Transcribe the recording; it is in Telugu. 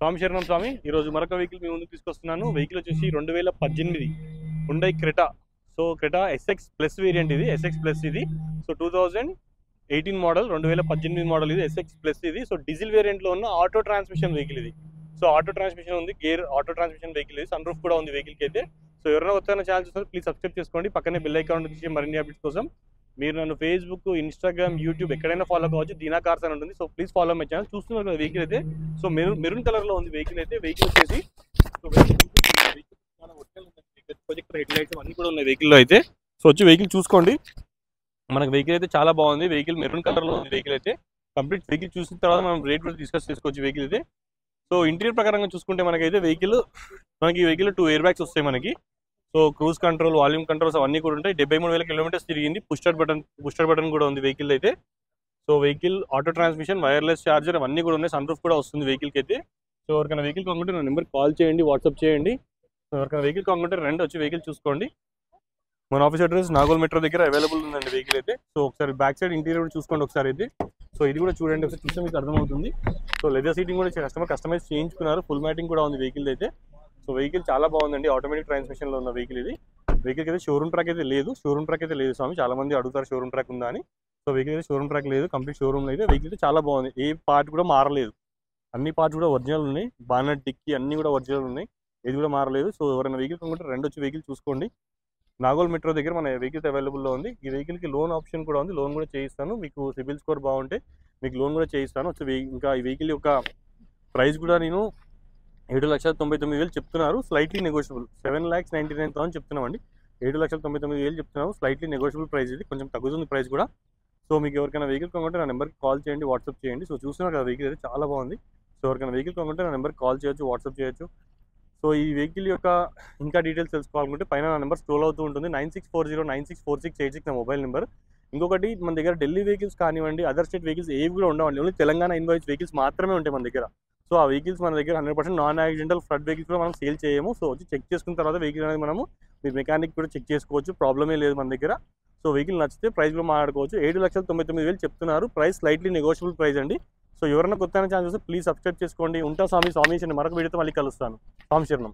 స్వామి శరణం స్వామి. ఈరోజు మరొక వెహికల్ మీ ముందుకు తీసుకొస్తున్నాను. వెహికల్ వచ్చేసి 2018 Hyundai Creta. So Creta SX plus variant ఇది, ఎస్ఎక్స్ ప్లస్ ఇది. సో 2018 మోడల్, 2018 మోడల్ ఇది, ఎస్ఎక్స్ ప్లస్ ఇది. సో డీజిల్ వేరియంట్లో ఉన్న ఆటో ట్రాన్స్మిషన్ వెహికల్ ఇది. సో ఆటో ట్రాన్స్మిషన్ ఉంది, గేర్ ఆటో ట్రాన్స్మిషన్ వెహికల్ ఇది. సన్ రూఫ్ కూడా ఉంది వెహికల్కి అయితే. సో ఎవరైనా వస్తున్న ఛానల్ చూస్తారు ప్లీజ్ సబ్స్క్రైబ్ చేసుకోండి. పక్కనే బెల్ ఐకాన్ నుంచి మరిన్ని అప్డేట్స్ కోసం. మీరు నన్ను ఫేస్బుక్, ఇన్స్టాగ్రామ్, యూట్యూబ్ ఎక్కడైనా ఫాలో కావచ్చు. దీనా కార్స్ అని ఉంటుంది. So please follow my channel. చూస్తున్నారు కదా వెహికల్ అయితే. సో మెరూన్ కలర్లో ఉంది వెహికల్ అయితే. వెహికల్ వచ్చేసి ప్రొజెక్టర్ హెడ్ లైట్స్ అన్నీ కూడా ఉన్నాయి వెహికల్లో అయితే. సో వచ్చి వెహికల్ చూసుకోండి. మనకు వెహికల్ అయితే చాలా బాగుంది. వెహికల్ మెరూన్ కలర్లో ఉంది వెహికల్ అయితే. కంప్లీట్ వెహికల్ చూసిన తర్వాత మనం రేట్ కూడా డిస్కస్ చేసుకోవచ్చు వెహికల్ అయితే. సో ఇంటీరియర్ ప్రకారంగా చూసుకుంటే మనకైతే మనకి వెహికల్ 2 ఎయిర్ బ్యాగ్స్ వస్తాయి మనకి. So cruise control, volume controls అవన్నీ కూడా ఉంటాయి. 73,000 కిలోమీటర్స్ తిరిగింది. పుషర్ బటన్ కూడా ఉంది వెహికల్ అయితే. So vehicle auto transmission, wireless charger అవన్నీ కూడా ఉన్నాయి. సన్ రూఫ్ కూడా వస్తుంది వెహికల్కి అయితే. సో ఎవరికైనా వెహికల్ కావాలంటే నా నెంబర్కి కాల్ చేయండి, వాట్సాప్ చేయండి. సో ఎవరికైనా వెహికల్ కావాలంటే రండి, వచ్చి వెహికల్ చూసుకోండి. మన ఆఫీస్ అడ్రస్ నాగోల్ మెట్రో దగ్గర అవైలబుల్ ఉందండి వెహికల్ అయితే. సో ఒకసారి బ్యాక్ సైడ్ ఇంటీరియర్ కూడా చూసుకోండి ఒకసారి అయితే. సో ఇది కూడా చూడండి, ఒకసారి చూస్తే మీకు అర్థమవుతుంది. సో లెదర్ సీటింగ్ కూడా కస్టమైజ్ చేయించుకున్నారు. ఫుల్ మ్యాటింగ్ కూడా ఉంది వెహికల్ అయితే. సో వెహికల్ చాలా బాగుందండి. ఆటోమేటిక్ ట్రాన్స్మిషన్లో ఉన్న వెహికల్ ఇది. వెహికల్కి అయితే షోరూమ్ ట్రాక్ అయితే లేదు. స్వామి, చాలా మంది అడుగుతారు షోరూమ్ ట్రాక్ ఉందా అని. సో వెహికల్ అయితే షోరూమ్ ట్రాక్ లేదు. కంప్లీట్ షోరూమ్లో అయితే వెహికల్ అయితే చాలా బాగుంది. ఏ పార్ట్ కూడా మారలేదు. అన్ని పార్ట్స్ కూడా ఒరిజినల్ ఉన్నాయి. బానెట్, డిక్కీ అన్ని కూడా ఒరిజినల్ ఉన్నాయి. ఏది కూడా మారలేదు. సో ఎవరైనా వెహికల్ కొనుక్కుంటే రెండు వచ్చి వెహికల్ చూసుకోండి. నాగోల్ మెట్రో దగ్గర మన వెహికల్స్ అవైలబుల్లో ఉంది. ఈ వెహికల్కి లోన్ ఆప్షన్ కూడా ఉంది. లోన్ కూడా చేయిస్తాను. మీకు సిబిల్ స్కోర్ బాగుంటే మీకు లోన్ కూడా చేయిస్తాను. ఇంకా ఈ వెహికల్ యొక్క ప్రైస్ కూడా నేను 7,99,000 చెప్తున్నారు. Slightly negotiable. 7,99,000 చెప్తున్నామండి. 7,99,000 చెప్తున్నాము. స్లైట్లీ నెగోషియబుల్ ప్రైస్ ఇది. కొంచెం తగ్గుతుంది ప్రైస్ కూడా. సో మీకు ఎవరికైనా వెహికల్ కొనుక్కుంటే నా నెంబర్కి కాల్ చేయండి, వాట్సాప్ చేయండి. సో చూస్తున్నారు కదా వెహికల్ అయితే చాలా బాగుంది. సో ఎవరికైనా వెహికల్ కొనుక్కుంటే నా నెంబర్కి కాల్ చేయొచ్చు, వాట్సాప్ చేయొచ్చు. సో ఈ వెహికల్ యొక్క ఇంకా డీటెయిల్స్ తెలుసుకోవాలనుకుంటే పైన నా నెంబర్ స్క్రోల్ అవుతూ ఉంటుంది. 9640964686 నా మొబైల్ నెంబర్. ఇంకొకటి మన దగ్గర ఢిల్లీ వెహికల్స్ కానివ్వండి, అదర్ స్టేట్ వెహికల్స్ ఏవి కూడా ఉండవండి. ఓన్లీ తెలంగాణ ఇన్వాయిస్ వెహికల్స్ మాత్రమే ఉంటాయి మన దగ్గర. సో ఆ వెహికల్స్ మన దగ్గర 100% నాన్ యాక్సిడెంటల్ ఫ్లడ్ వెహికల్స్ కూడా మనం సేల్ చేయము. సో వచ్చి చెక్ చేసుకున్న తర్వాత వెహికల్ అనేది మనము మీ మెకానిక్ కూడా చెక్ చేసుకోవచ్చు. ప్రాబ్లమే లేదు మన దగ్గర. సో వెహికల్ నచ్చితే ప్రైస్ కూడా మాట్లాడుకోవచ్చు. 7,99,000 చెప్తున్నారు. ప్రైస్ స్లైట్లీ నెగోషియబుల్ ప్రైస్ అండి. సో ఎవరైనా కొత్త ఛానల్ చూస్తే ప్లీజ్ సబ్స్క్రైబ్ చేసుకోండి. ఉంటా స్వామి. మరొక వీడియోతో మళ్ళీ కలుస్తాను. స్వామి శరణం.